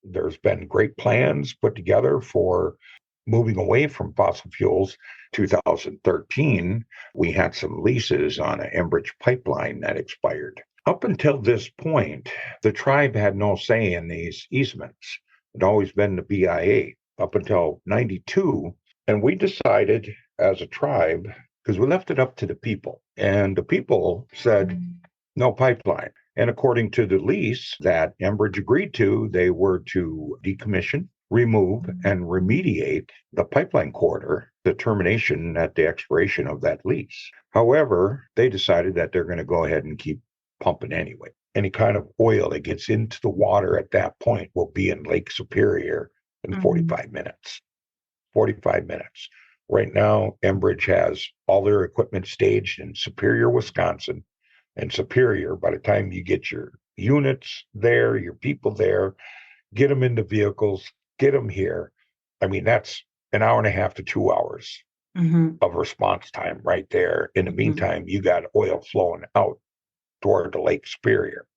There's been great plans put together for moving away from fossil fuels. 2013, we had some leases on an Enbridge pipeline that expired. Up until this point, the tribe had no say in these easements. It had always been the BIA up until 92. And we decided as a tribe, because we left it up to the people, and the people said, no pipeline. And according to the lease that Enbridge agreed to, they were to decommission, remove, and remediate the pipeline corridor, the termination at the expiration of that lease. However, they decided that they're going to go ahead and keep pumping anyway. Any kind of oil that gets into the water at that point will be in Lake Superior in 45 minutes. 45 minutes. Right now, Enbridge has all their equipment staged in Superior, Wisconsin. And Superior, by the time you get your units there, your people there, get them into vehicles, get them here. I mean, that's an hour and a half to 2 hours of response time right there. In the meantime, you got oil flowing out toward the Lake Superior.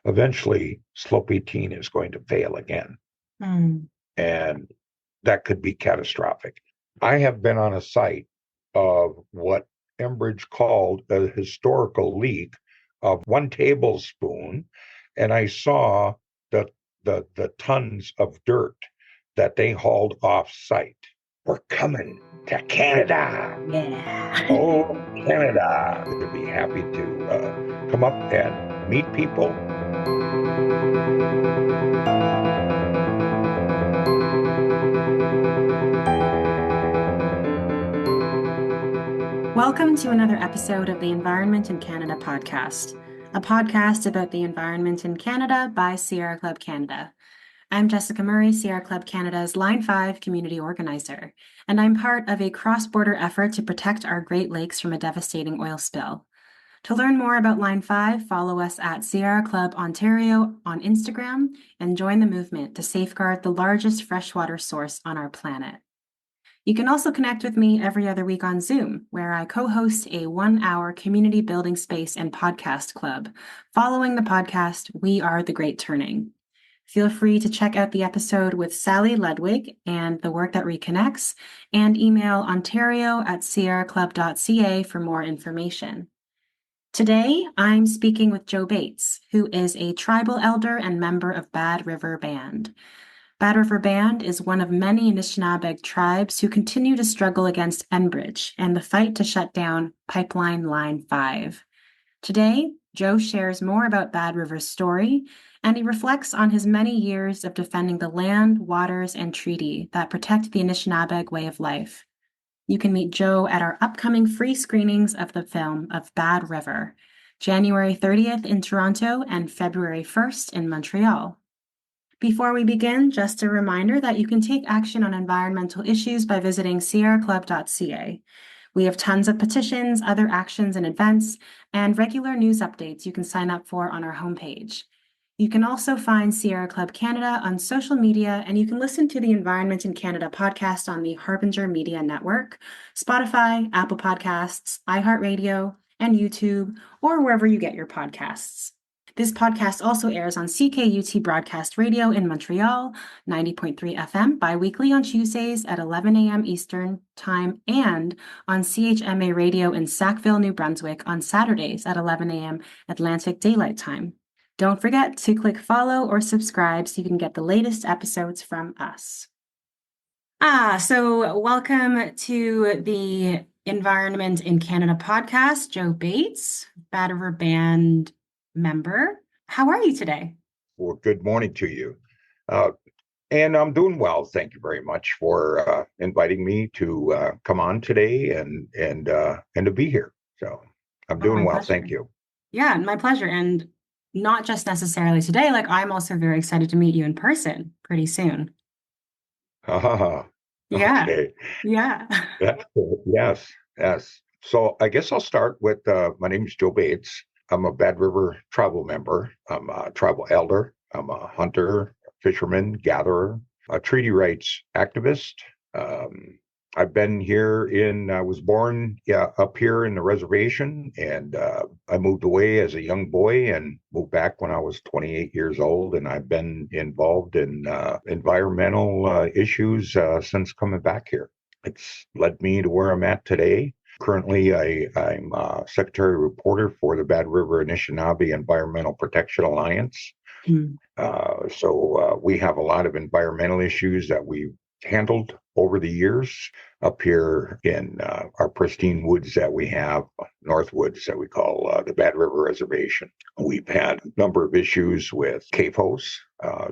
Eventually, Slope 18 is going to fail again. And that could be catastrophic. I have been on a site of what Enbridge called a historical leak of 1 tablespoon, and I saw the tons of dirt that they hauled off site. We're coming to Canada. Yeah. Oh, Canada. I'd be happy to come up and meet people. Welcome to another episode of the Environment in Canada podcast, a podcast about the environment in Canada by Sierra Club Canada. I'm Jessica Murray, Sierra Club Canada's Line 5 community organizer, and I'm part of a cross-border effort to protect our Great Lakes from a devastating oil spill. To learn more about Line 5, follow us at Sierra Club Ontario on Instagram and join the movement to safeguard the largest freshwater source on our planet. You can also connect with me every other week on Zoom, where I co-host a 1-hour community building space and podcast club. Following the podcast, We Are the Great Turning. Feel free to check out the episode with Sally Ludwig and the work that reconnects, and email ontario@sierraclub.ca for more information. Today, I'm speaking with Joe Bates, who is a tribal elder and member of Bad River Band. Bad River Band is one of many Anishinaabe tribes who continue to struggle against Enbridge and the fight to shut down Pipeline Line 5. Today, Joe shares more about Bad River's story, and he reflects on his many years of defending the land, waters, and treaty that protect the Anishinaabe way of life. You can meet Joe at our upcoming free screenings of the film of Bad River, January 30th in Toronto and February 1st in Montreal. Before we begin, just a reminder that you can take action on environmental issues by visiting sierraclub.ca. We have tons of petitions, other actions and events, and regular news updates you can sign up for on our homepage. You can also find Sierra Club Canada on social media, and you can listen to the Environment in Canada podcast on the Harbinger Media Network, Spotify, Apple Podcasts, iHeartRadio, and YouTube, or wherever you get your podcasts. This podcast also airs on CKUT Broadcast Radio in Montreal, 90.3 FM, biweekly on Tuesdays at 11 a.m. Eastern Time, and on CHMA Radio in Sackville, New Brunswick on Saturdays at 11 a.m. Atlantic Daylight Time. Don't forget to click follow or subscribe so you can get the latest episodes from us. So welcome to the Environment in Canada podcast, Joe Bates, Bad River Band member. How are you today? Well, good morning to you. And I'm doing well. Thank you very much for inviting me to come on today and to be here. So I'm doing well. Pleasure. Thank you. Yeah, my pleasure. And not just necessarily today, like I'm also very excited to meet you in person pretty soon. Yeah. Okay. Yeah. That's cool. Yes. So I guess I'll start with my name is Joe Bates. I'm a Bad River tribal member. I'm a tribal elder. I'm a hunter, fisherman, gatherer, a treaty rights activist. I've been here I was born up here in the reservation, and I moved away as a young boy and moved back when I was 28 years old. And I've been involved in environmental issues since coming back here. It's led me to where I'm at today. Currently, I'm Secretary Reporter for the Bad River Anishinaabe Environmental Protection Alliance. Mm. So we have a lot of environmental issues that we've handled over the years up here in our pristine woods that we have, North Woods that we call the Bad River Reservation. We've had a number of issues with CAFOs.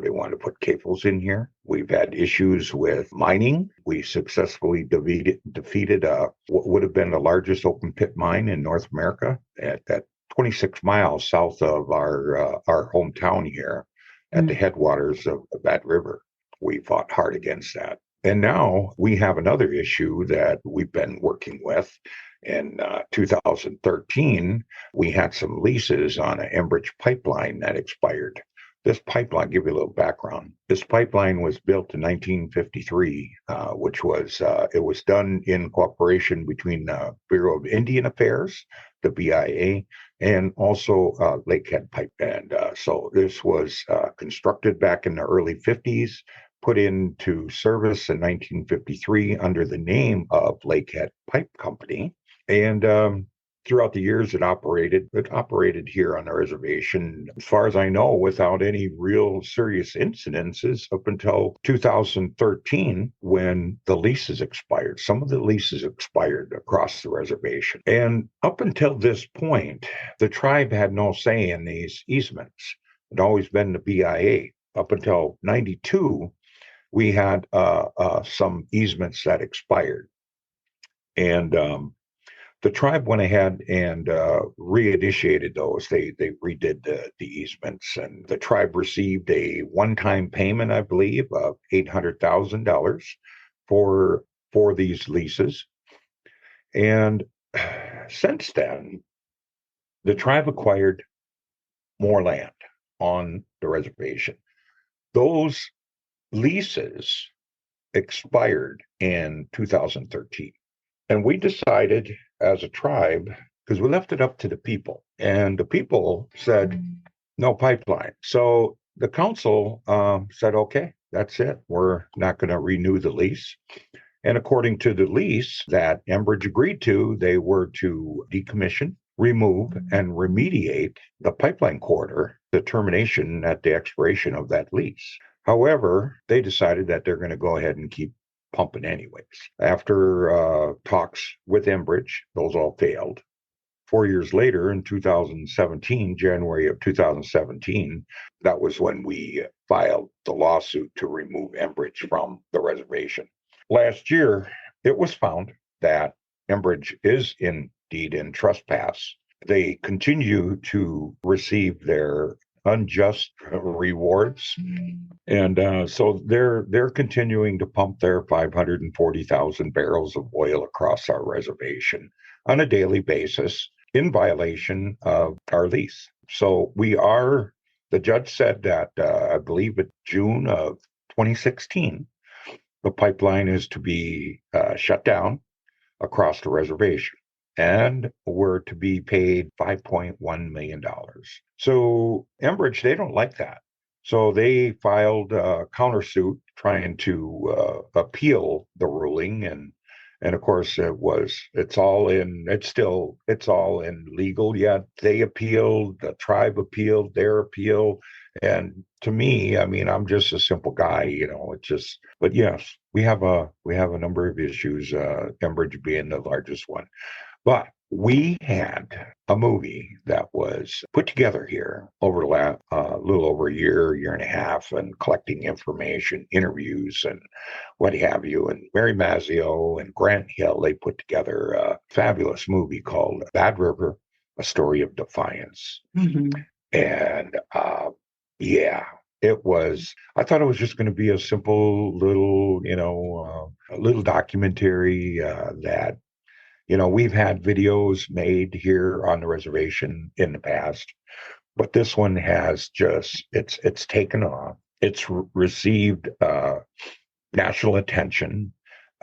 They want to put CAFOs in here. We've had issues with mining. We successfully defeated what would have been the largest open pit mine in North America at that 26 miles south of our hometown here at the headwaters of the Bad River. We fought hard against that. And now we have another issue that we've been working with. In 2013, we had some leases on an Enbridge pipeline that expired. This pipeline, I'll give you a little background. This pipeline was built in 1953, which was, it was done in cooperation between the Bureau of Indian Affairs, the BIA, and also Lakehead Pipe. And so this was constructed back in the early 50s, put into service in 1953 under the name of Lakehead Pipe Company. And throughout the years it operated here on the reservation, as far as I know, without any real serious incidences up until 2013 when the leases expired. Some of the leases expired across the reservation. And up until this point, the tribe had no say in these easements. It had always been the BIA. Up until 92, we had some easements that expired. And the tribe went ahead and reinitiated those. They redid the easements, and the tribe received a one-time payment, I believe, of $800,000 for these leases. And since then, the tribe acquired more land on the reservation. Those leases expired in 2013. And we decided as a tribe, because we left it up to the people, and the people said, no pipeline. So the council said, okay, that's it. We're not going to renew the lease. And according to the lease that Enbridge agreed to, they were to decommission, remove, and remediate the pipeline corridor, the termination at the expiration of that lease. However, they decided that they're going to go ahead and keep pumping anyways. After talks with Enbridge, those all failed. 4 years later, in 2017, January of 2017, that was when we filed the lawsuit to remove Enbridge from the reservation. Last year, it was found that Enbridge is indeed in trespass. They continue to receive their unjust rewards. And so they're continuing to pump their 540,000 barrels of oil across our reservation on a daily basis in violation of our lease. So the judge said that, I believe in June of 2016, the pipeline is to be shut down across the reservation, and we're to be paid $5.1 million. So Enbridge, they don't like that. So they filed a countersuit trying to appeal the ruling, and of course it's all in legal yet. They appealed, the tribe appealed, their appeal. And to me, I mean, I'm just a simple guy, it's just, but yes, we have a number of issues, Enbridge being the largest one. But we had a movie that was put together here over the last little over a year and a half, and collecting information, interviews, and what have you. And Mary Mazzio and Grant Hill, they put together a fabulous movie called Bad River, A Story of Defiance. Mm-hmm. And I thought it was just going to be a simple little, a little documentary that, we've had videos made here on the reservation in the past, but this one has just, it's taken off. It's received national attention.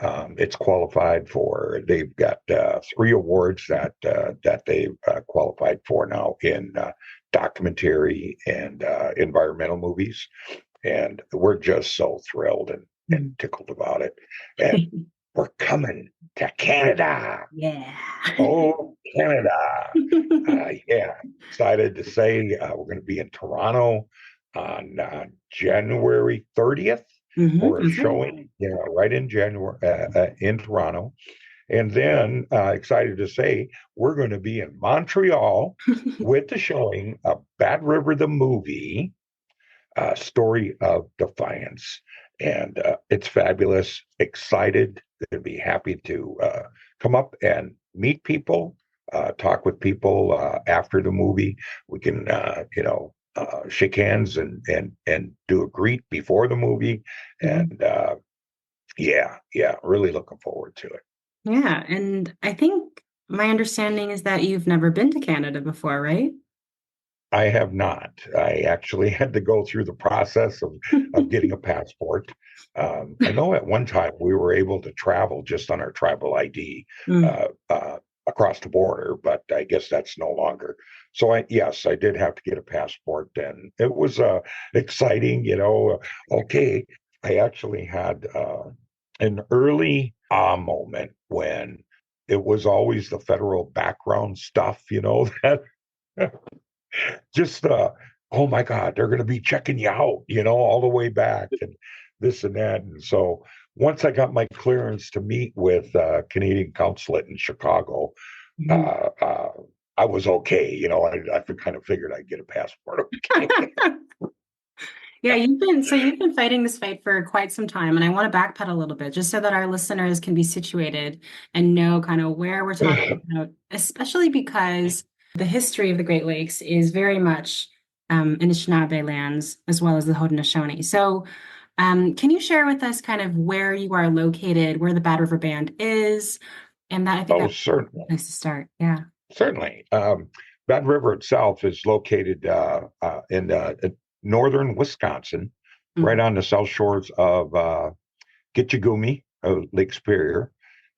It's qualified for. They've got 3 awards that they've qualified for now in documentary and environmental movies, and we're just so thrilled and tickled about it. And we're coming to Canada. Yeah. Oh, Canada. Yeah, excited to say we're going to be in Toronto on January 30th for a That's right. showing, right in January in Toronto. And then excited to say we're going to be in Montreal with the showing of Bad River the movie, Story of Defiance. And it's fabulous. Excited to be happy to come up and meet people, talk with people after the movie. We can, shake hands and do a greet before the movie. And yeah, really looking forward to it. Yeah. And I think my understanding is that you've never been to Canada before, right? I have not. I actually had to go through the process of getting a passport. I know at one time we were able to travel just on our tribal ID Mm. across the border, but I guess that's no longer. So yes, I did have to get a passport, and it was exciting. Okay, I actually had an early moment when it was always the federal background stuff, that just oh my God, they're going to be checking you out, all the way back and this and that. And so once I got my clearance to meet with Canadian consulate in Chicago, Mhm. uh, uh, I was okay. I kind of figured I'd get a passport. Okay. Yeah, you've been fighting this fight for quite some time, and I want to backpedal a little bit just so that our listeners can be situated and know kind of where we're talking about, especially because the history of the Great Lakes is very much Anishinaabe lands as well as the Haudenosaunee. So, can you share with us kind of where you are located, where the Bad River Band is, and that I think Oh, that's a certainly. place to start. Yeah. Certainly. Bad River itself is located in northern Wisconsin, right Mhm. on the south shores of Gitchagumi, Lake Superior.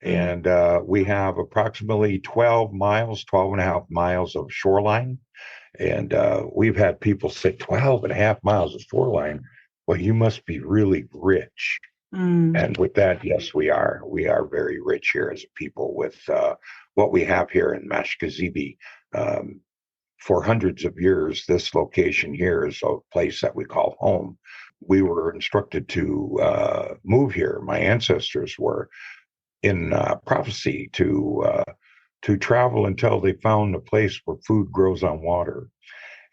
Mhm. And we have approximately 12 miles, 12 and a half miles of shoreline. And we've had people say 12 and a half miles of shoreline. Well, you must be really rich. Mm. And with that, yes, we are. We are very rich here as a people with what we have here in Mashkazibi. Um, for hundreds of years, this location here is a place that we call home. We were instructed to move here. My ancestors were in prophecy to travel until they found a place where food grows on water.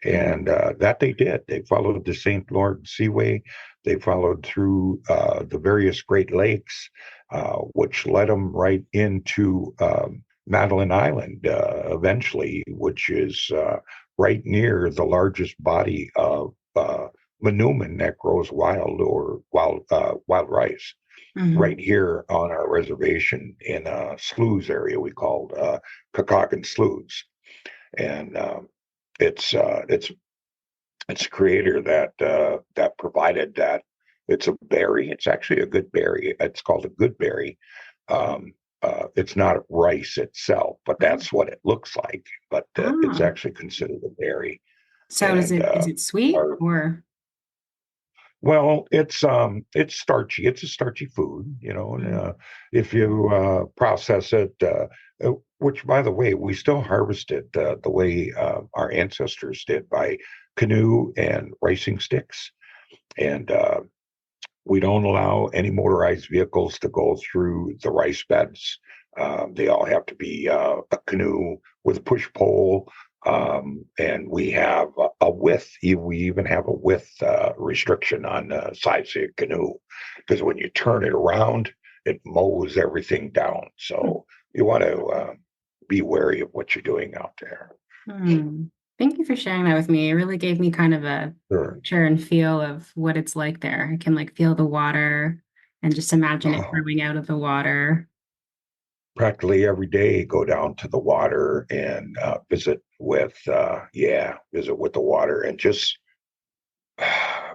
And that they did. They followed the St. Lawrence Seaway. They followed through the various Great Lakes, which led them right into Madeline Island eventually, which is right near the largest body of manoomin that grows wild rice. Mhm. Right here on our reservation in a sloughs area we called Kakagan Sloughs, and it's a creator that provided that. It's a berry. It's actually a good berry. It's called a good berry. It's not rice itself, but that's what it looks like. But it's Ah. actually considered a berry. So is And it sweet our or Well, it's starchy. It's a starchy food, and mm, if you process it, which by the way, we still harvest it the way our ancestors did by canoe and racing sticks, and we don't allow any motorized vehicles to go through the rice beds. They all have to be a canoe with a push pole. And we have a width. We even have a width restriction on the size of your canoe because when you turn it around, it mows everything down. So you want to be wary of what you're doing out there. mm. Thank you for sharing that with me. It really gave me kind of a Sure. picture and feel of what it's like there. I can like feel the water and just imagine it Oh, growing out of the water. practically every day go down to the water and visit with the water and just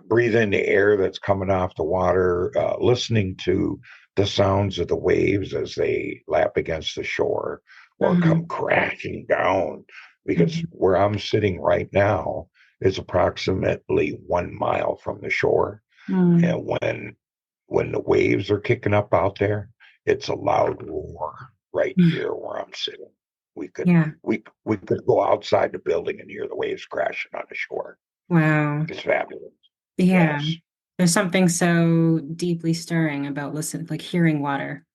breathe in the air that's coming off the water, listening to the sounds of the waves as they lap against the shore or come Mhm. crashing down. Because Mhm. where I'm sitting right now is approximately 1 mile from the shore. Mm. And when the waves are kicking up out there, it's a loud roar right Mm. here where I'm sitting. We could Yeah. we could go outside the building and hear the waves crashing on the shore. Wow. It's fabulous. Yeah. Yes. There's something so deeply stirring about like hearing water.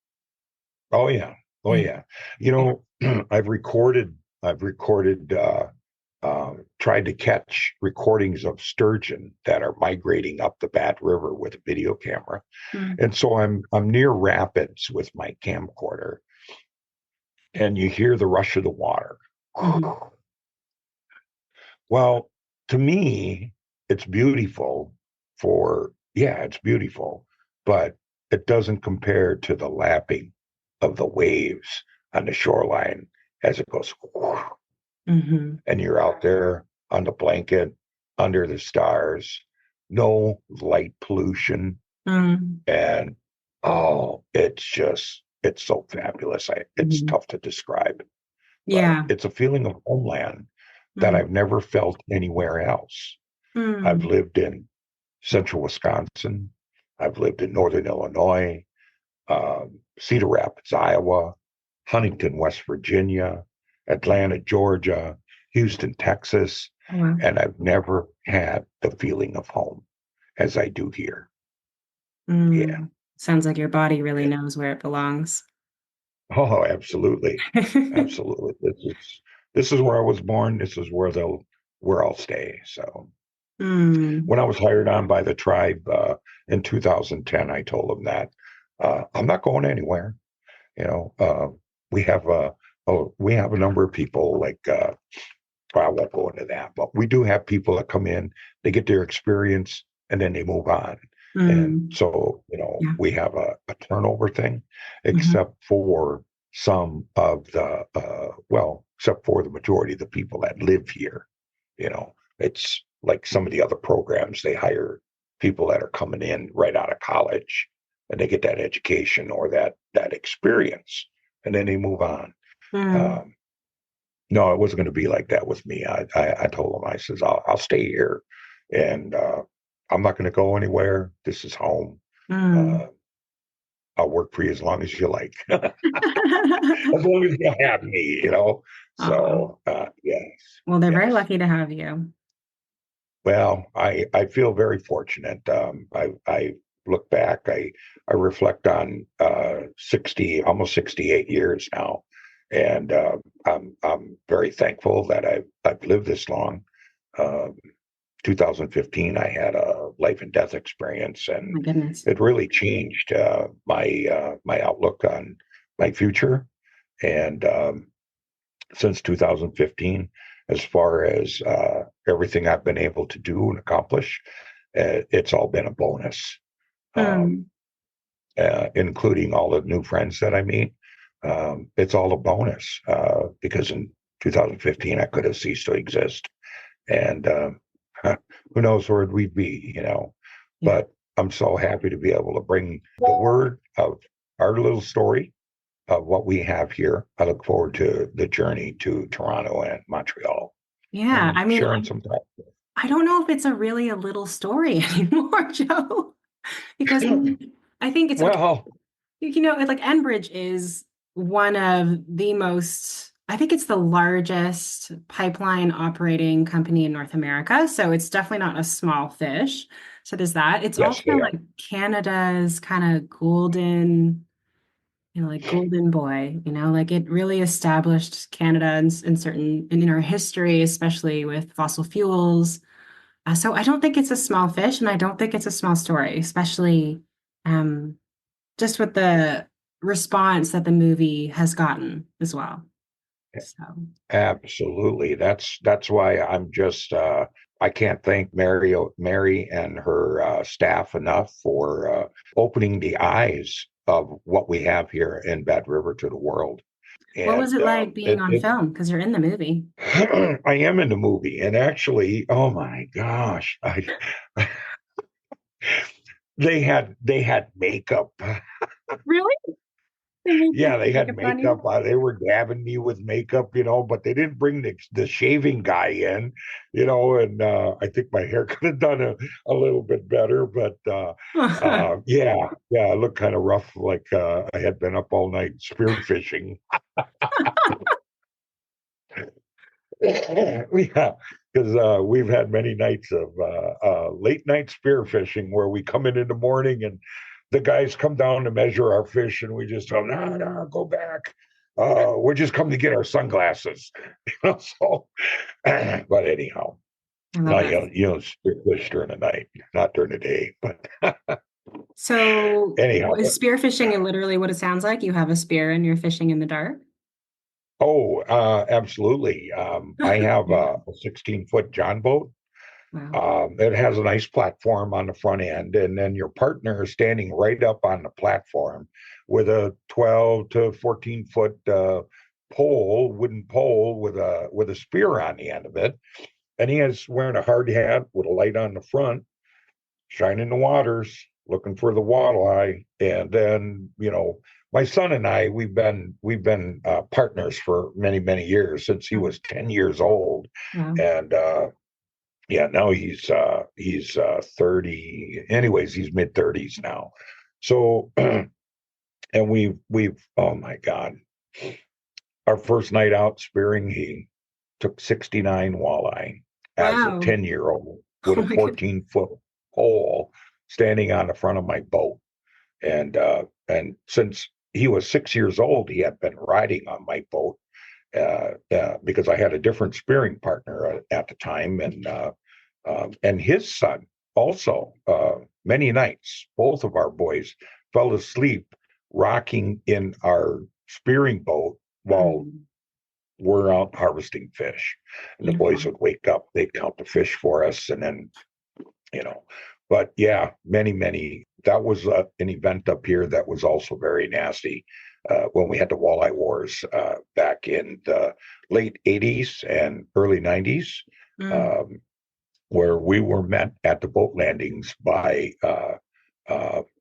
Oh yeah. Oh Yeah. yeah. You know, I've recorded tried to catch recordings of sturgeon that are migrating up the Bad River with a video camera. Mm. And so I'm near rapids with my camcorder and you hear the rush of the water. Mhm. Well, to me, it's beautiful it's beautiful, but it doesn't compare to the lapping of the waves on the shoreline as it goes, Mhm. and you're out there on the blanket under the stars, no light pollution, Mm. and oh, it's so fabulous. It's Mhm. tough to describe, but Yeah. it's a feeling of homeland that Mm. I've never felt anywhere else. I've Mm. lived in central Wisconsin. I've lived in northern Illinois, Cedar Rapids, Iowa, Huntington, West Virginia, Atlanta, Georgia, Houston, Texas, Oh, wow. and I've never had the feeling of home as I do here. Yeah. Mm. Sounds like your body really Yeah. knows where it belongs. Oh, absolutely. Absolutely. This is where I was born. This is where I'll stay. So Mm. when I was hired on by the tribe in 2010, I told them that I'm not going anywhere. You know, we have a number of people like well, I won't go into that, but we do have people that come in, they get their experience, and then they move on. And Mm. so, Yeah. we have a turnover thing, Mhm. except for some of the, except for the majority of the people that live here. It's like some of the other programs, they hire people that are coming in right out of college and they get that education or that experience, and then they move on. Mm. Um, no, it wasn't going to be like that with me. I told him, I says, I'll stay here and I'm not going to go anywhere. This is home. Mm. Uh, I'll work for you as long as you like, as long as you have me. Aw. So, yes, Well, they're very yes. lucky to have you. Well, I feel very fortunate. I look back, I reflect on 60, almost 68 years now. And I'm very thankful that I've lived this long. Um, 2015, I had a life and death experience, Oh and my goodness. it really changed my outlook on my future. And since 2015, as far as everything I've been able to do and accomplish, it's all been a bonus, um, Mm. including all the new friends that I meet. It's all a bonus because in 2015 I could have ceased to exist, and who knows where we'd be. Yeah. But I'm so happy to be able to bring the word of our little story of what we have here. I look forward to the journey to Toronto and Montreal Yeah. and I mean, sharing some I don't know if it's really a little story anymore, Joe, because time. I think it's like, Well, it's like Enbridge is one of the most, I think it's the largest pipeline operating company in North America. So it's definitely not a small fish. So there's that. It's yes, also they like are. Canada's kind of golden, like golden boy, like it really established Canada in certain, in our history, especially with fossil fuels. So I don't think it's a small fish, and I don't think it's a small story, especially um, just with the response that the movie has gotten as well. So, Absolutely. That's why I'm just I can't thank Mary and her staff enough for opening the eyes of what we have here in Bad River to the world. what was And it like being on it film? Because you're in the movie. I am in the movie, and actually, oh my gosh, they had makeup. Really? They make you Yeah, they put had makeup on you? makeup. They were dabbing me with makeup, but they didn't bring the shaving guy in, and I think my hair could have done a little bit better, but yeah, I looked kind of rough, like I had been up all night spearfishing. Yeah, because we've had many nights of late night spearfishing where we come in the morning and the guys come down to measure our fish, and we just tell them, no, no, go back. We're just coming to get our sunglasses. So, but anyhow, I love no, it. spearfish during the night, not during the day. But So anyhow, is spearfishing literally what it sounds like? You have a spear and you're fishing in the dark? oh, absolutely. I have a 16-foot John boat. Wow. It has a nice platform on the front end, and then your partner is standing right up on the platform with a 12 to 14-foot wooden pole with a spear on the end of it, and he is wearing a hard hat with a light on the front, shining the waters, looking for the walleye, and then my son and I we've been partners for many many years since he was 10 years old, Wow. and yeah, now he's 30. Anyways, he's mid 30s now. So and we've oh my God. Our first night out spearing, he took 69 walleye as a Wow. 10-year-old with Oh a my goodness. 14-foot pole standing on the front of my boat. And since he was 6 years old, he had been riding on my boat because I had a different spearing partner at the time, and his son also, many nights, both of our boys fell asleep rocking in our spearing boat while Mm, we're out harvesting fish. And the boys beautiful. would wake up, they'd count the fish for us, and then, you know, but yeah, many, many. That was an event up here that was also very nasty when we had the walleye wars back in the late 80s and early 90s. Mm, Um, where we were met at the boat landings by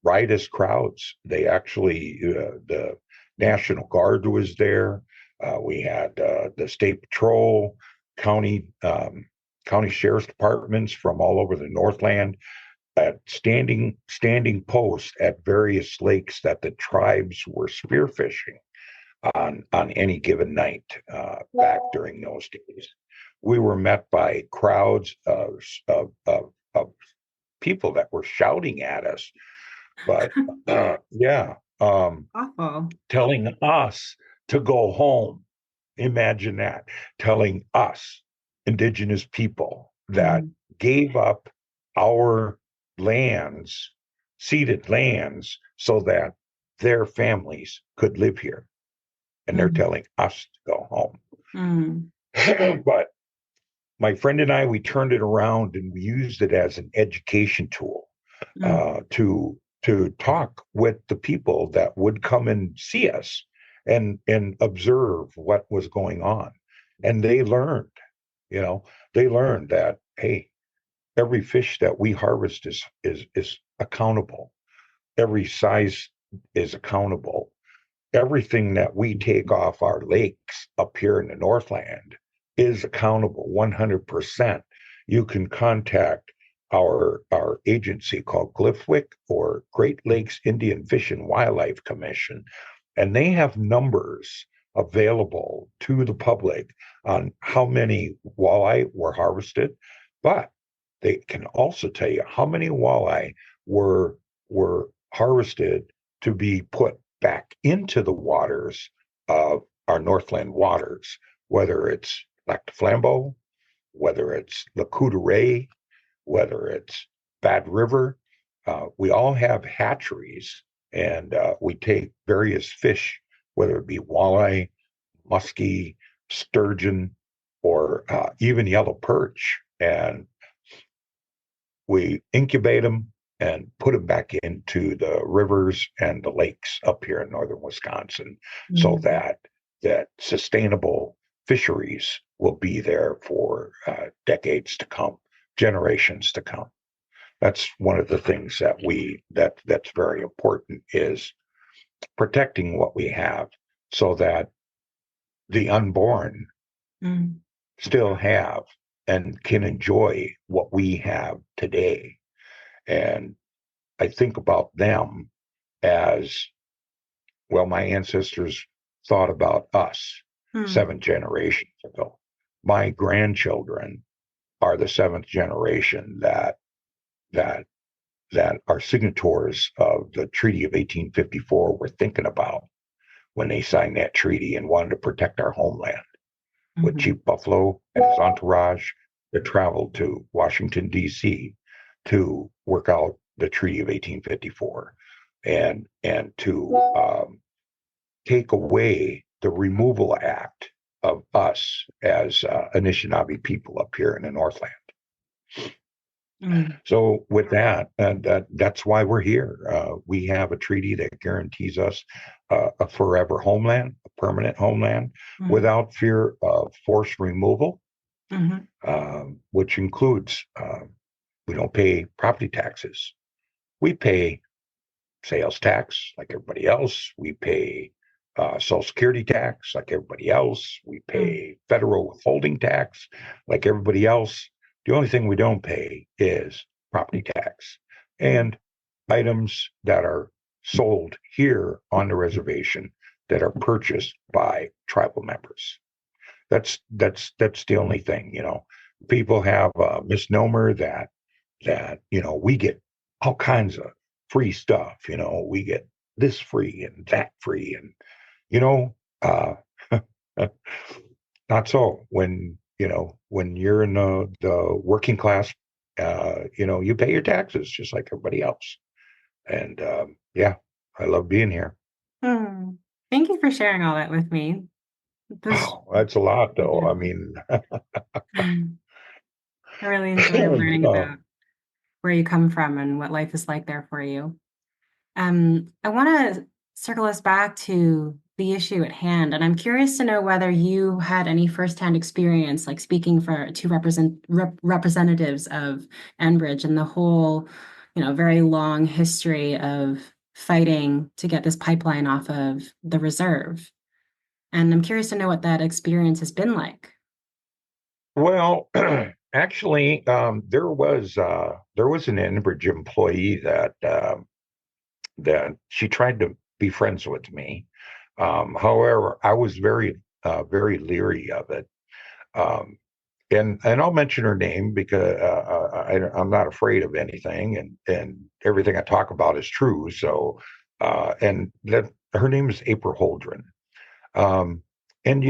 riotous crowds. They actually, the National Guard was there. We had the State Patrol, county county sheriff's departments from all over the Northland at standing posts at various lakes that the tribes were spearfishing on any given night back during those days. We were met by crowds of people that were shouting at us, but yeah, awful. telling us to go home. Imagine that, telling us, Indigenous people, that Mm, gave up our lands, ceded lands, so that their families could live here. And they're mm, telling us to go home. mm, But my friend and I, we turned it around and we used it as an education tool mm, to talk with the people that would come and see us and observe what was going on. And you know, they learned that, hey, every fish that we harvest is accountable. Every size is accountable. Everything that we take off our lakes up here in the Northland is accountable 100%. You can contact our agency called Gliffwick or Great Lakes Indian Fish and Wildlife Commission, and they have numbers available to the public on how many walleye were harvested, but they can also tell you how many walleye were harvested to be put back into the waters of our Northland waters, whether it's Lac du Flambeau, whether it's Le Coup de Ray, whether it's Bad River. We all have hatcheries, and we take various fish, whether it be walleye, muskie, sturgeon, or even yellow perch, and we incubate them and put them back into the rivers and the lakes up here in northern Wisconsin, so mm. that sustainable fisheries will be there for decades to come, generations to come. That's one of the things that's very important, is protecting what we have so that the unborn Mm. still have and can enjoy what we have today. And I think about them as, well, my ancestors thought about us Mm. 7 generations ago. My grandchildren are the 7th generation that that are signatories of the Treaty of 1854 were thinking about when they signed that treaty and wanted to protect our homeland. With Mhm. Chief Buffalo and his entourage that traveled to Washington, D.C. to work out the Treaty of 1854 and to take away the Removal Act of us as Anishinaabe people up here in the Northland. Mm. So with that's why we're here. We have a treaty that guarantees us a forever homeland, a permanent homeland, Mm. without fear of forced removal, Mhm. which includes we don't pay property taxes. We pay sales tax like everybody else. We pay Social Security tax like everybody else. We Mm. pay federal withholding tax like everybody else. The only thing we don't pay is property tax Mm. and items that are sold here on the reservation that are purchased by tribal members. That's the only thing. People have a misnomer that we get all kinds of free stuff. We get this free and that free, and you know, uh, not so. When you're in the working class, you pay your taxes just like everybody else. And yeah, I love being here. Mm. Thank you for sharing all that with me. This Wow, that's a lot, though. I Mhm. mean, I really enjoy learning uh, about where you come from and what life is like there for you. I want to circle us back to the issue at hand, and I'm curious to know whether you had any firsthand experience, like speaking for two representatives of Enbridge and the whole, very long history of fighting to get this pipeline off of the reserve. And I'm curious to know what that experience has been like. well, actually, there was an Enbridge employee that she tried to be friends with me. However, I was very leery of it. Um, and I'll mention her name because I'm not afraid of anything, and everything I talk about is true. So, and that her name is April Holdren. Um, and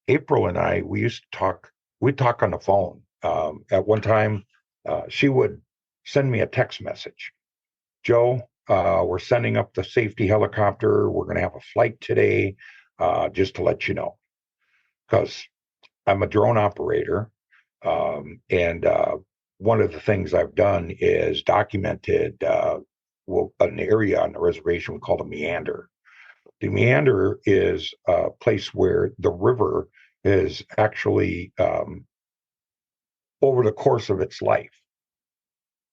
April and I, we used to talk. We'd talk on the phone. At one time, she would send me a text message. Joe, we're sending up the safety helicopter. We're going to have a flight today, just to let you know, because I'm a drone operator. And one of the things I've done is documented an area on the reservation we call the meander. The meander is a place where the river is actually, over the course of its life,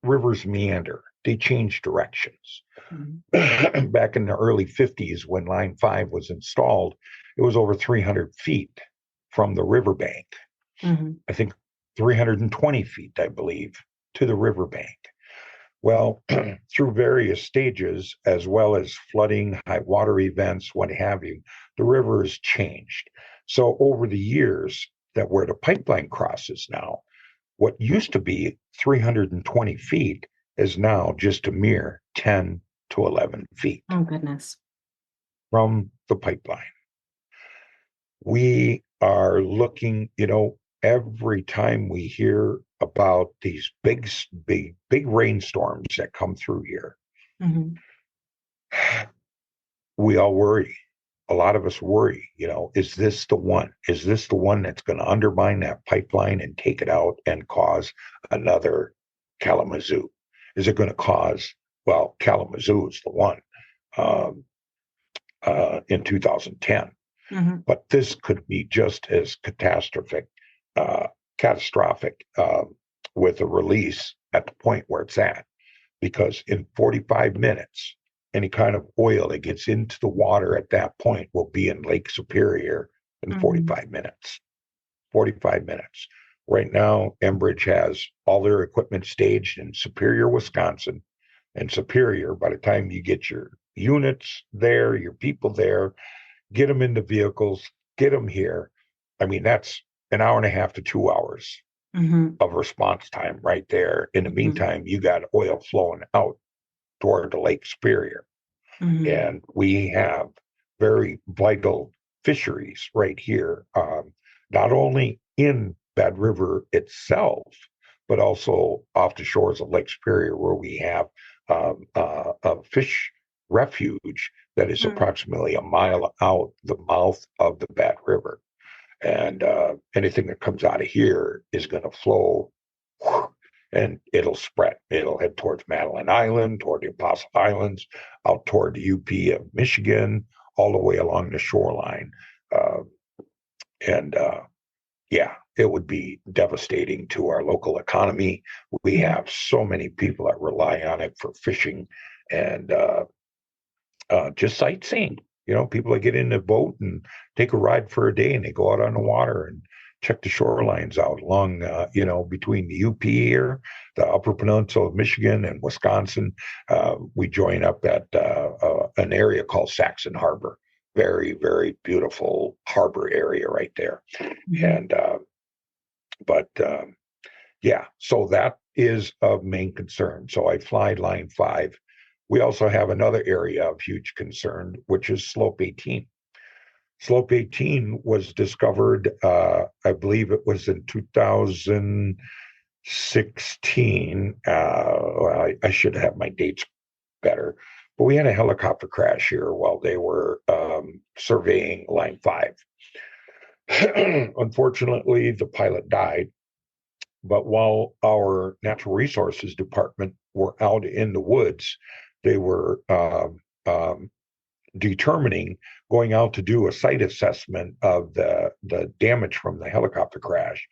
rivers meander. They change directions. Mhm. Back in the early 50s, when Line 5 was installed, it was over 300 feet from the riverbank. Mhm. I think 320 feet, I believe, to the riverbank. Well, through various stages, as well as flooding, high water events, what have you, the river has changed. So over the years, that where the pipeline crosses now, what used to be 320 feet is now just a mere 10 to 11 feet Oh, goodness. from the pipeline. We are looking, every time we hear about these big rainstorms that come through here, Mhm. we all worry. A lot of us worry, is this the one? Is this the one that's going to undermine that pipeline and take it out and cause another Kalamazoo? Is it going to cause, well, Kalamazoo is the one um, in 2010. Mhm. But this could be just as uh, catastrophic with a release at the point where it's at. because in 45 minutes, any kind of oil that gets into the water at that point will be in Lake Superior in Mm-hmm. 45 minutes. 45 minutes. Right now, Enbridge has all their equipment staged in Superior, Wisconsin. And Superior, by the time you get your units there, your people there, get them into vehicles, get them here. I mean, that's an hour and a half to 2 hours Mm-hmm. of response time right there. In the Mm-hmm. meantime, you got oil flowing out toward the Lake Superior. Mm-hmm. And we have very vital fisheries right here, not only in Bad River itself, but also off the shores of Lake Superior, where we have a fish refuge that is approximately a mile out the mouth of the Bad River. And anything that comes out of here is going to flow and it'll spread. It'll head towards Madeline Island, toward the Apostle Islands, out toward the UP of Michigan, all the way along the shoreline. Uh, and yeah, it would be devastating to our local economy. We have so many people that rely on it for fishing and just sightseeing. People that get in a boat and take a ride for a day and they go out on the water and check the shorelines out along, between the UP here, the Upper Peninsula of Michigan and Wisconsin. We join up at an area called Saxon Harbor. Very, very beautiful harbor area right there. Mm-hmm. And, but yeah, so that is of main concern. So I fly Line 5. We also have another area of huge concern, which is Slope 18. Slope 18 was discovered, I believe it was in 2016. I should have my dates better, but we had a helicopter crash here while they were surveying Line 5. Unfortunately, the pilot died. But while our natural resources department were out in the woods, they were determining going out to do a site assessment of the damage from the helicopter crash.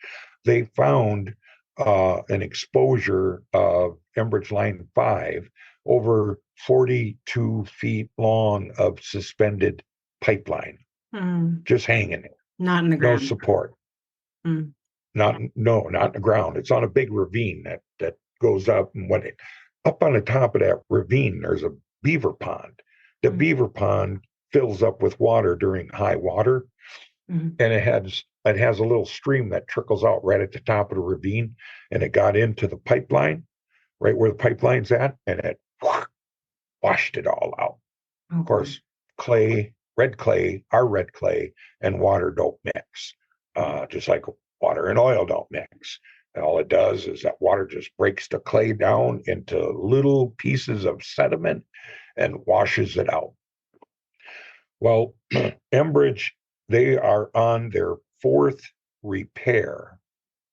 They found an exposure of Enbridge Line 5 over 42 feet long of suspended pipeline, just hanging there, Not in the no ground. support. Mm. Not in the ground. It's on a big ravine that goes up, and up on the top of that ravine, there's a beaver pond. The beaver pond fills up with water during high water, and it has a little stream that trickles out right at the top of the ravine, and it got into the pipeline, right where the pipeline's at, and it washed it all out. Oh, Of course, our red clay, and water don't mix, just like water and oil don't mix. And all it does is that water just breaks the clay down into little pieces of sediment and washes it out. Well, Enbridge, they are on their fourth repair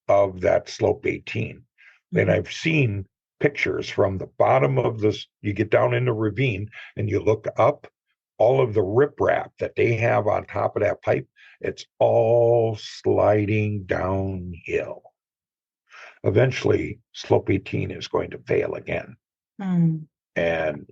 of that Slope 18. And I've seen pictures from the bottom of this. You get down in the ravine and you look up, all of the riprap that they have on top of that pipe, it's all sliding downhill. Eventually, Slope 18 is going to fail again. And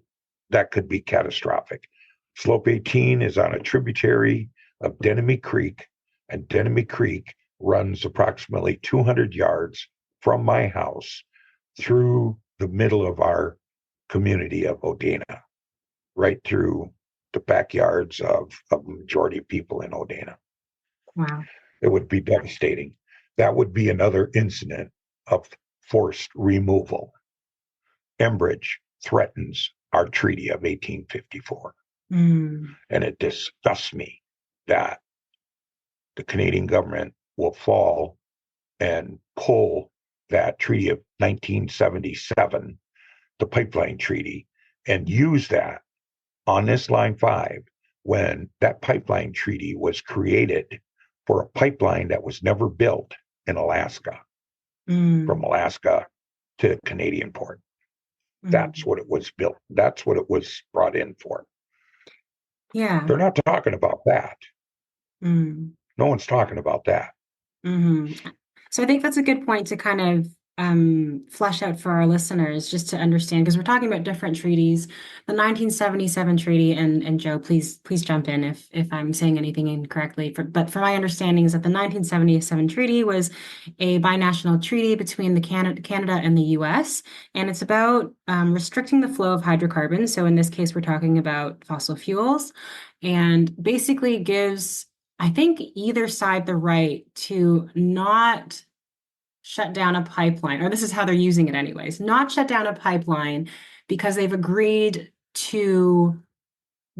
that could be catastrophic. Slope 18 is on a tributary of Denemy Creek, and Denemy Creek runs approximately 200 yards from my house through the middle of our community of Odena, right through the backyards of the majority of people in Odena. Wow. It would be devastating. That would be another incident of forced removal. Enbridge threatens our treaty of 1854. And it disgusts me that the Canadian government will fall and pull that treaty of 1977, the pipeline treaty, and use that on this Line 5 when that pipeline treaty was created for a pipeline that was never built in Alaska, from Alaska to the Canadian port. That's what it was built. That's what it was brought in for. Yeah. They're not talking about that. No one's talking about that. So I think that's a good point to kind of flesh out for our listeners just to understand, because we're talking about different treaties. The 1977 treaty, and Joe, please jump in if I'm saying anything incorrectly. But for my understanding is that the 1977 treaty was a binational treaty between the Canada and the U.S., and it's about restricting the flow of hydrocarbons. So in this case, we're talking about fossil fuels, and basically gives, I think, either side the right to not shut down a pipeline, or this is how they're using it anyways, not shut down a pipeline because they've agreed to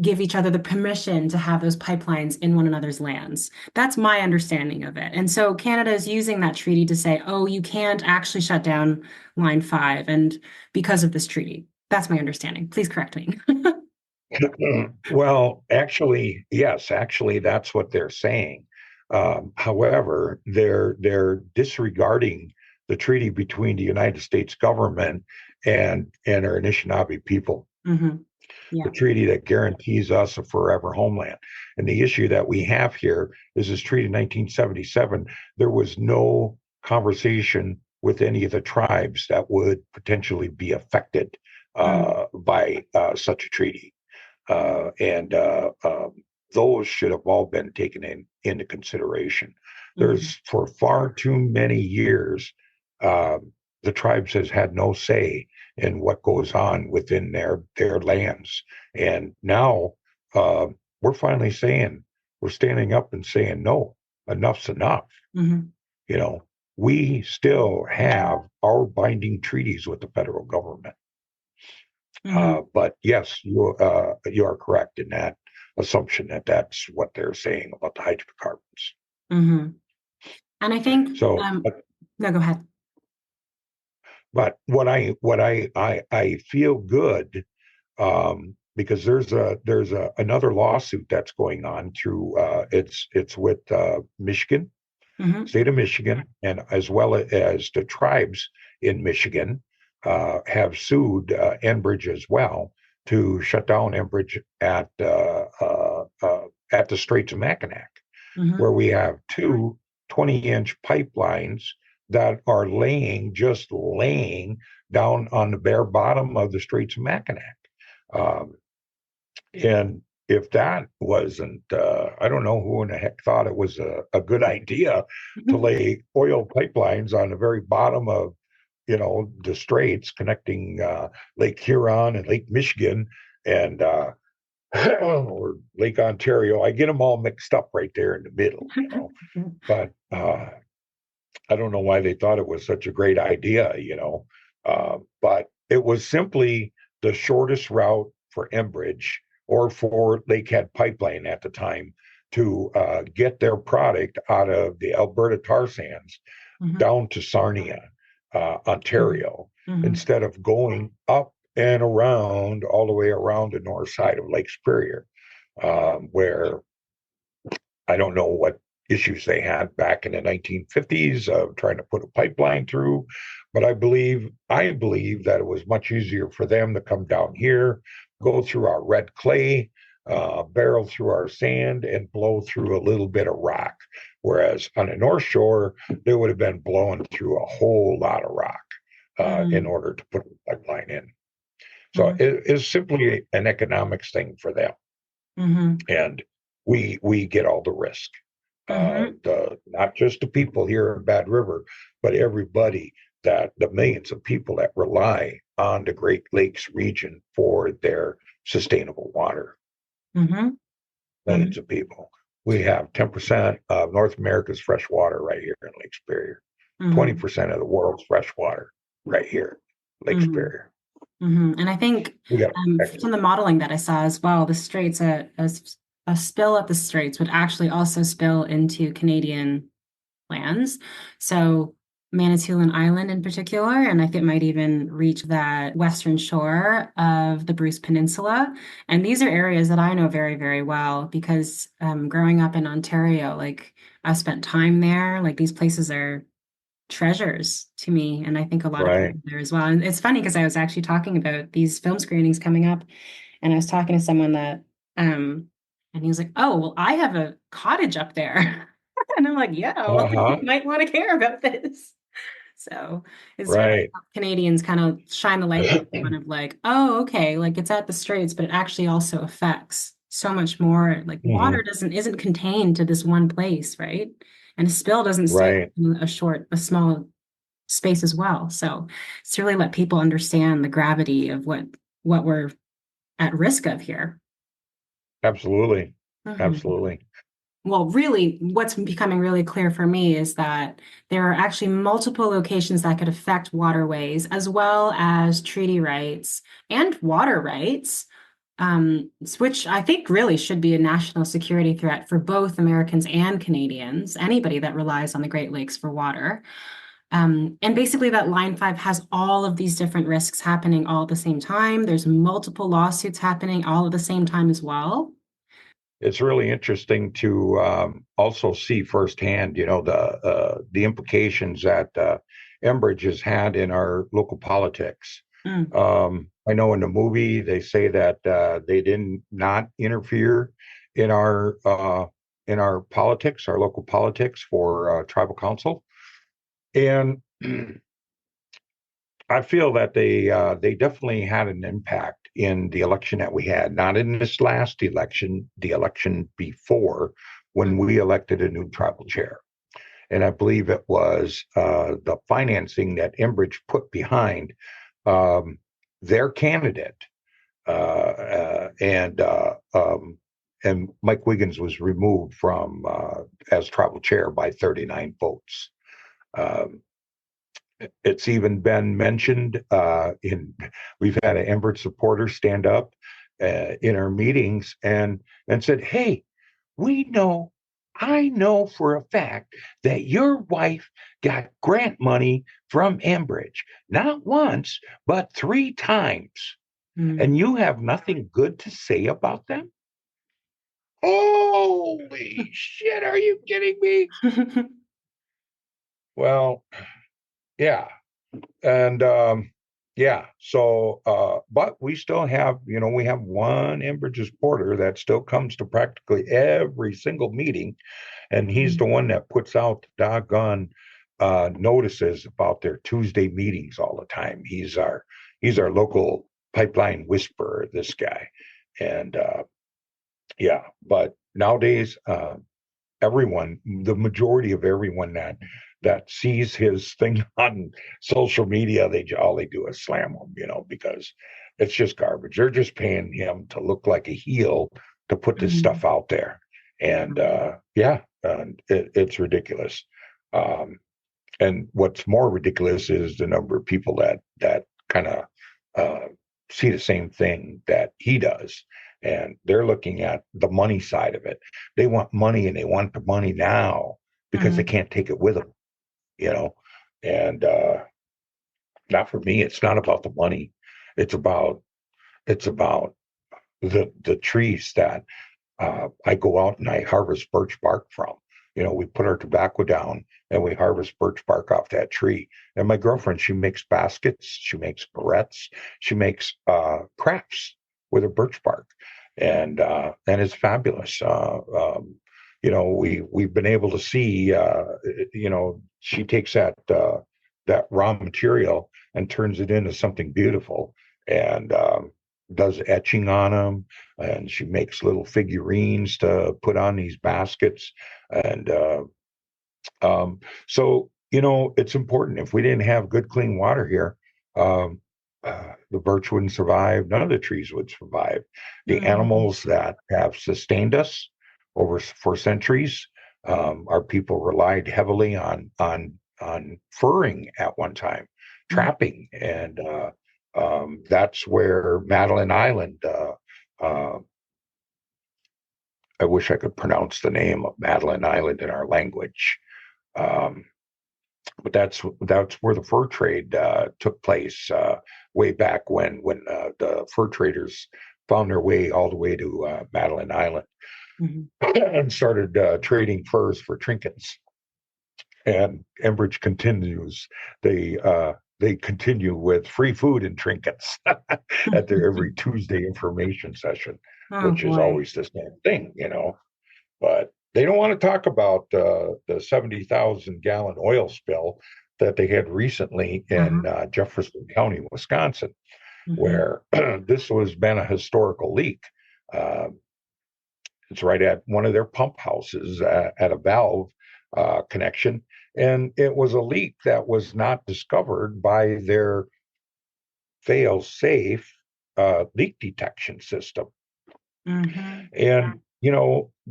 give each other the permission to have those pipelines in one another's lands. That's my understanding of it. And so Canada is using that treaty to say, oh, you can't actually shut down Line 5 and because of this treaty. That's my understanding. Please correct me. Well, actually, yes, actually, that's what they're saying. However, they're disregarding the treaty between the United States government and our Anishinaabe people, Mm-hmm. Yeah. the treaty that guarantees us a forever homeland. And the issue that we have here is this treaty in 1977. There was no conversation with any of the tribes that would potentially be affected by such a treaty. And those should have all been taken into consideration. There's for far too many years, the tribes has had no say in what goes on within their lands, and now we're finally saying we're standing up and saying no, enough's enough. Mm-hmm. You know, we still have our binding treaties with the federal government. But yes, you are correct in that assumption that that's what they're saying about the hydrocarbons. Mm-hmm. And I think So, no, go ahead. but what I feel good, because there's another lawsuit that's going on through it's with Michigan, state of Michigan, and as well as the tribes in Michigan have sued Enbridge as well to shut down Enbridge at the Straits of Mackinac, where we have two 20-inch pipelines that are just laying down on the bare bottom of the Straits of Mackinac. And if that wasn't, I don't know who in the heck thought it was a good idea to lay oil pipelines on the very bottom of, the straits connecting Lake Huron and Lake Michigan and or Lake Ontario. I get them all mixed up right there in the middle, but I don't know why they thought it was such a great idea, but it was simply the shortest route for Enbridge or for Lakehead Pipeline at the time to get their product out of the Alberta tar sands down to Sarnia, Ontario, instead of going up and around all the way around the north side of Lake Superior, where I don't know what issues they had back in the 1950s of trying to put a pipeline through, but I believe that it was much easier for them to come down here, go through our red clay, barrel through our sand, and blow through a little bit of rock. Whereas on the North Shore, they would have been blowing through a whole lot of rock in order to put a pipeline in. So it's simply an economics thing for them, and we get all the risk. Not just the people here in Bad River, but everybody, the millions of people that rely on the Great Lakes region for their sustainable water. Millions of people. We have 10% of North America's fresh water right here in Lake Superior. 20% of the world's fresh water right here, Lake Superior. And I think from the modeling that I saw as well, the straits, a spill at the straits would actually also spill into Canadian lands. So Manitoulin Island in particular, and I think it might even reach that western shore of the Bruce Peninsula. And these are areas that I know very, very well because growing up in Ontario, like I've spent time there. Like these places are treasures to me, and I think a lot of people there as well. And it's funny because I was actually talking about these film screenings coming up, and I was talking to someone that and he was like, "Oh, well, I have a cottage up there." And I'm like, "Yeah, well, you might want to care about this." So it's really Right. Canadians kind of shine the light on of like, oh, okay, like it's at the straits, but it actually also affects so much more. Like water Hmm. isn't contained to this one place, right? And a spill doesn't stay Right. in a small space as well. So it's to really let people understand the gravity of what we're at risk of here. Absolutely. Mhm. Absolutely. Well, really, what's becoming really clear for me is that there are actually multiple locations that could affect waterways, as well as treaty rights and water rights, which I think really should be a national security threat for both Americans and Canadians, anybody that relies on the Great Lakes for water. And basically, that Line 5 has all of these different risks happening all at the same time. There's multiple lawsuits happening all at the same time as well. It's really interesting to also see firsthand, the implications that Enbridge has had in our local politics. Mm, I know in the movie they say that they didn't not interfere in our politics, our local politics for tribal council, and I feel that they definitely had an impact in the election that we had, not in this last election, the election before when mm, we elected a new tribal chair. And I believe it was the financing that Enbridge put behind um, their candidate, and Mike Wiggins was removed from as tribal chair by 39 votes. Um, it's even been mentioned in we've had an Enbridge supporter stand up in our meetings and said, "Hey, we know, I know for a fact that your wife got grant money from Enbridge, not once, but 3 times, mm. and you have nothing good to say about them." Holy shit! Are you kidding me? Well, yeah. And yeah, so but we still have, we have one Enbridge's porter that still comes to practically every single meeting, and he's the one that puts out the doggone notices about their Tuesday meetings all the time. He's our local pipeline whisperer, this guy. And yeah, but nowadays the majority of everyone that sees his thing on social media, all they do is slam him, because it's just garbage. They're just paying him to look like a heel to put this Mhm. stuff out there, and yeah, it's ridiculous. Um, and what's more ridiculous is the number of people that kind of uh, see the same thing that he does, and they're looking at the money side of it. They want money, and they want the money now because they Mhm. can't take it with them, you know. And not for me. It's not about the money. It's about it's about the trees that I go out and I harvest birch bark from. We put our tobacco down and we harvest birch bark off that tree. And my girlfriend, she makes baskets, she makes barrettes, she makes crafts with her birch bark, and it's fabulous. We've been able to see. She takes that raw material and turns it into something beautiful, and does etching on them, and she makes little figurines to put on these baskets. And um, so, it's important. If we didn't have good, clean water here, um, the birch wouldn't survive. None of the trees would survive. The Mhm. animals that have sustained us over for centuries, our people relied heavily on furring at one time, Mhm. trapping, and that's where Madeline Island. Uh, I wish I could pronounce the name of Madeline Island in our language. Um, but that's where the fur trade took place way back when the fur traders found their way all the way to Madeline Island Mhm. and started trading furs for trinkets. And Enbridge continues. They continue with free food and trinkets at their every Tuesday information session, Oh which is boy. always the same thing. But they don't want to talk about the 70,000 gallon oil spill that they had recently in Jefferson County, Wisconsin, where this was been a historical leak. Uh, it's right at one of their pump houses at a valve connection. And it was a leak that was not discovered by their fail-safe leak detection system. And,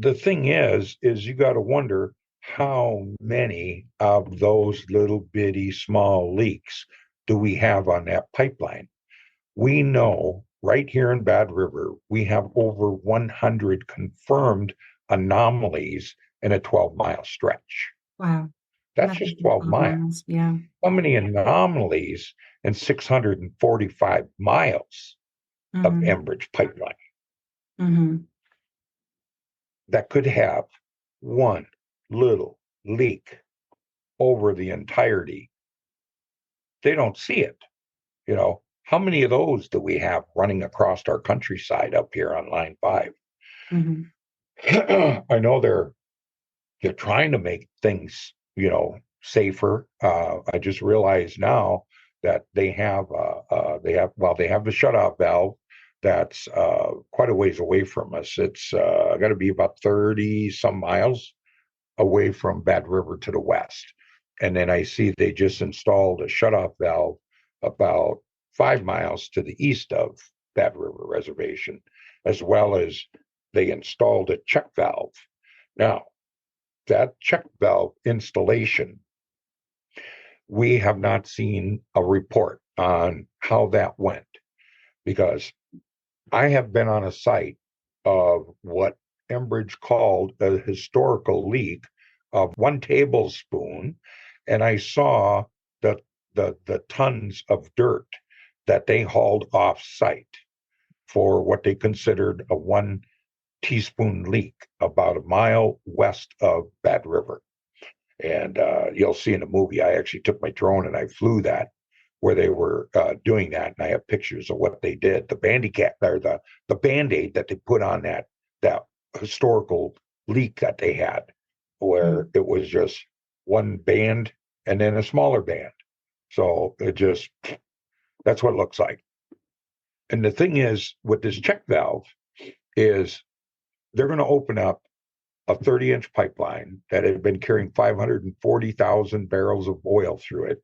the thing is you got to wonder how many of those little bitty small leaks do we have on that pipeline? We know right here in Bad River, we have over 100 confirmed anomalies in a 12-mile stretch. Wow. That's just 12 miles. Yeah. How many anomalies in 645 miles of Enbridge pipeline that could have one little leak over the entirety? They don't see it. How many of those do we have running across our countryside up here on Line 5? I know they're trying to make things, safer. I just realized now that they have the shutoff valve that's quite a ways away from us. It's got to be about 30 some miles away from Bad River to the west. And then I see they just installed a shutoff valve about 5 miles to the east of Bad River Reservation, as well as they installed a check valve. Now, that check valve installation, we have not seen a report on how that went, because I have been on a site of what Enbridge called a historical leak of 1 tablespoon, and I saw the tons of dirt that they hauled off site for what they considered a 1 teaspoon leak about a mile west of Bad River. And you'll see in the movie, I actually took my drone and I flew that where they were doing that, and I have pictures of what they did. The Band-Aid or the Band-Aid that they put on that historical leak that they had, where it was just one band and then a smaller band. So that's what it looks like. And the thing is, with this check valve, is they're going to open up a 30-inch pipeline that had been carrying 540,000 barrels of oil through it.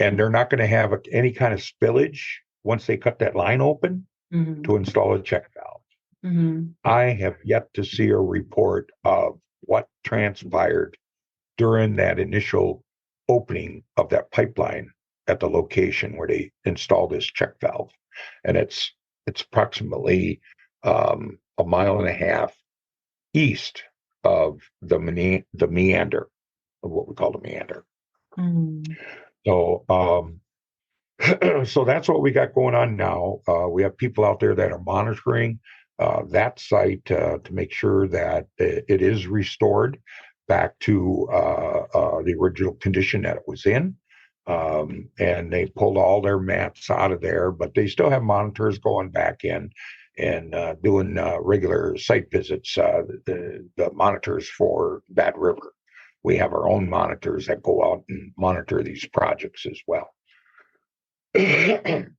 And they're not going to have any kind of spillage once they cut that line open to install a check valve. I have yet to see a report of what transpired during that initial opening of that pipeline at the location where they installed this check valve. And it's approximately a mile and a half east of the meander, of what we call the meander. So so that's what we got going on now. We have people out there that are monitoring that site to make sure that it is restored back to the original condition that it was in. And they pulled all their mats out of there, but they still have monitors going back in and doing regular site visits, the monitors for Bad River. We have our own monitors that go out and monitor these projects as well. And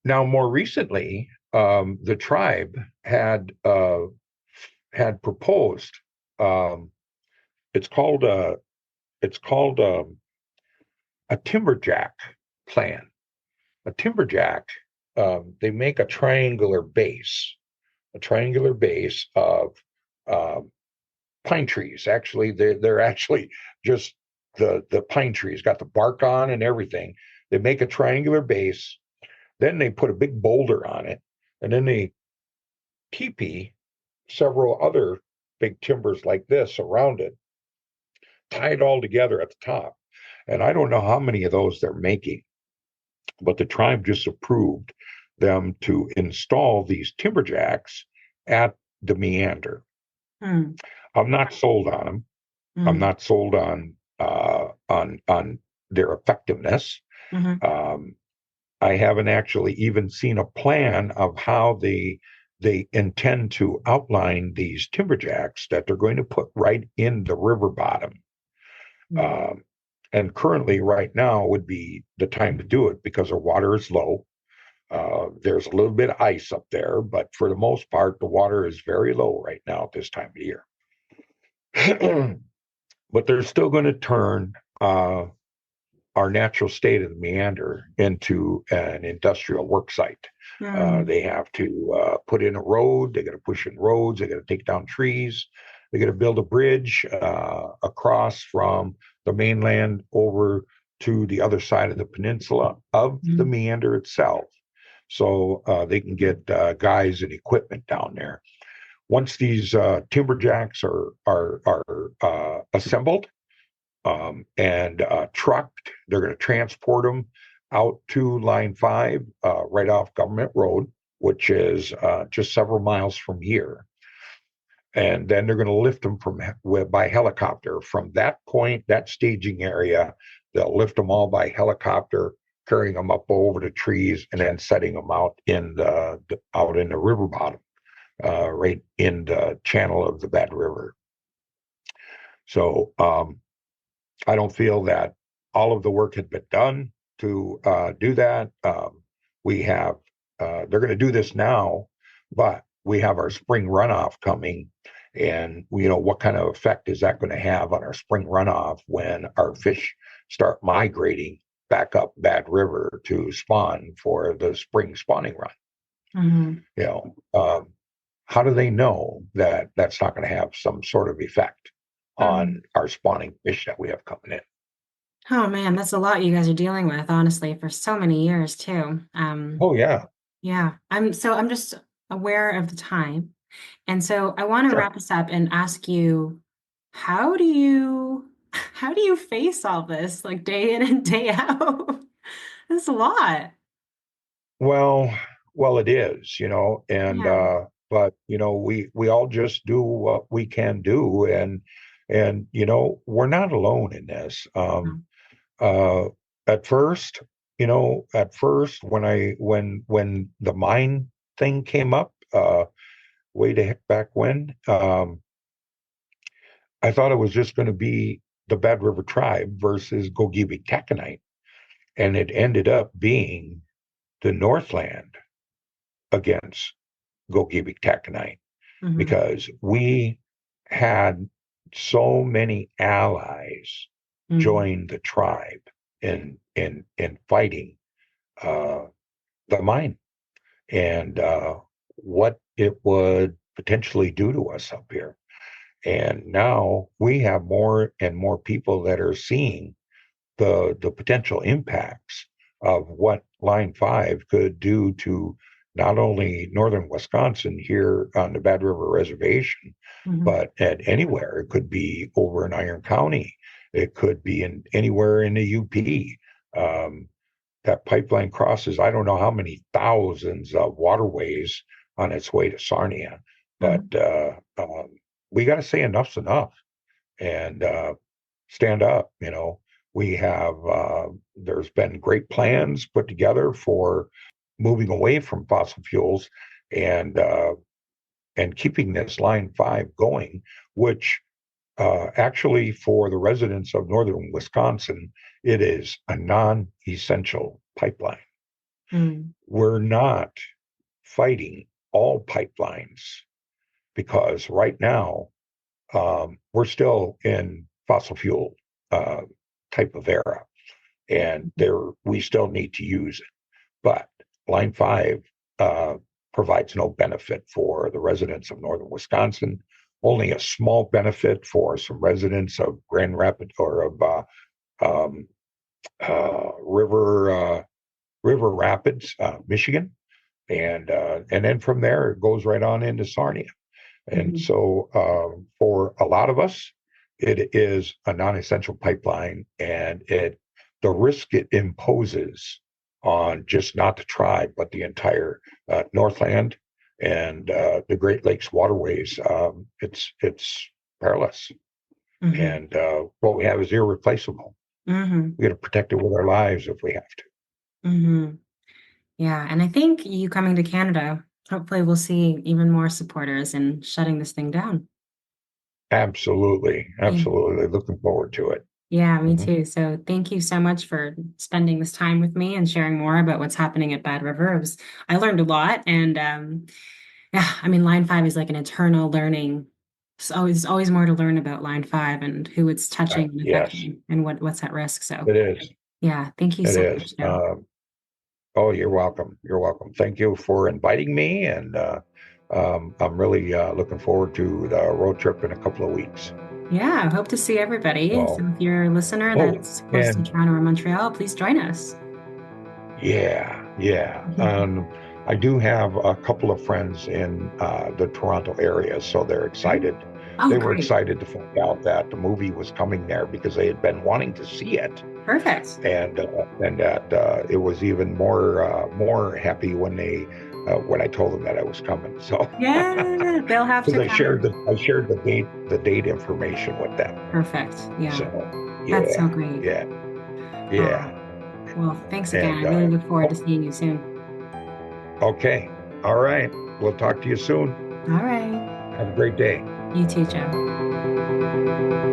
now, more recently, the tribe had proposed. It's called a timberjack plan. A timberjack. They make a triangular base of pine trees. Actually, they're actually just the pine trees, got the bark on and everything. They make a triangular base, then they put a big boulder on it, and then they teepee several other big timbers like this around it, tie it all together at the top. And I don't know how many of those they're making, but the tribe just approved them to install these timberjacks at the meander. I'm not sold on them. I'm not sold on their effectiveness. I haven't actually even seen a plan of how they intend to outline these timberjacks that they're going to put right in the river bottom. Mm. Um, and currently, right now, would be the time to do it because our water is low. There's a little bit of ice up there, but for the most part, the water is very low right now at this time of the year. But they're still going to turn our natural state of the meander into an industrial work site. Mm. They have to put in a road. They got to push in roads. They got to take down trees. They got to build a bridge across from the mainland over to the other side of the peninsula of the Mm. meander itself, so they can get guys and equipment down there. Once these timberjacks are assembled, and trucked. They're going to transport them out to Line 5 right off Government Road, which is just several miles from here. And then they're going to lift them by helicopter. From that point, that staging area, they'll lift them all by helicopter, carrying them up over the trees, and then setting them out in the river bottom, right in the channel of the Bad River. So I don't feel that all of the work had been done to do that. We have, they're going to do this now, but we have our spring runoff coming. And, what kind of effect is that going to have on our spring runoff when our fish start migrating back up Bad River to spawn for the spring spawning run? Mhm. You know, how do they know that that's not going to have some sort of effect Mhm. on our spawning fish that we have coming in? Oh man, that's a lot you guys are dealing with, honestly, for so many years too. Oh yeah, Yeah, I'm just aware of the time. And so I want to sure. wrap this up and ask you, how do you how do you face all this like day in and day out? That's a lot. Well, well, it is, and Yeah. but we all just do what we can do, and we're not alone in this. No. Uh, at first when the mine thing came up, way the heck back when, I thought it was just going to be the Bad River Tribe versus Gogebic Taconite, and it ended up being the Northland against Gogebic Taconite Hmm. because we had so many allies Hmm. join the tribe in fighting uh, the mine and what it would potentially do to us up here. And now we have more and more people that are seeing the potential impacts of what Line 5 could do to not only northern Wisconsin here on the Bad River Reservation, Hmm. but at anywhere. It could be over in Iron County. It could be in anywhere in the UP. Um, that pipeline crosses, I don't know how many thousands of waterways on its way to Sarnia, but Hmm. we got to say enough's enough and stand up. We have there's been great plans put together for moving away from fossil fuels and uh, and keeping this Line 5 going, which actually for the residents of northern Wisconsin, it is a non-essential pipeline. Hmm. We're not fighting all pipelines because right now we're still in fossil fuel uh, type of era, and there we still need to use it. But Line 5 uh, provides no benefit for the residents of northern Wisconsin. Only a small benefit for some residents of Grand Rapids or of um, River Rapids, Michigan, and then from there it goes right on into Sarnia. And Hmm. so for a lot of us, it is a non-essential pipeline, and the risk it imposes on just not the tribe but the entire Northland and the Great Lakes waterways, it's perilous. Hmm. And what we have is irreplaceable. Hmm. We got to protect it with our lives if we have to. Hmm. Yeah, and I think you coming to Canada, hopefully we'll see even more supporters in shutting this thing down. Absolutely, Yeah. absolutely. Looking forward to it. Yeah, me Mhm. too. So thank you so much for spending this time with me and sharing more about what's happening at Bad River. I learned a lot, and yeah, I mean, Line 5 is like an eternal learning. There's always more to learn about Line 5 and who it's touching and Yes, affecting and what's at risk. So it is. yeah, thank you It so is. much, Joe. Oh, you're welcome. You're welcome. Thank you for inviting me, and I'm really looking forward to the road trip in a couple of weeks. Yeah, I hope to see everybody. So So, if you're a listener oh, that's close to and Toronto or Montreal, please join us. yeah, yeah. I do have a couple of friends in the Toronto area, so they're excited. Oh, They were great. excited to find out that the movie was coming there because they had been wanting to see it, Perfect. and that it was even more happy when I told them that I was coming. So Yeah, they'll have because to come. I shared the date information with them. Perfect. Yeah, So that's so yeah, great. yeah, Oh, yeah. well, thanks again. I And really look forward to seeing you soon. okay, all right. We'll talk to you soon. All right. Have a great day. You too, Joe.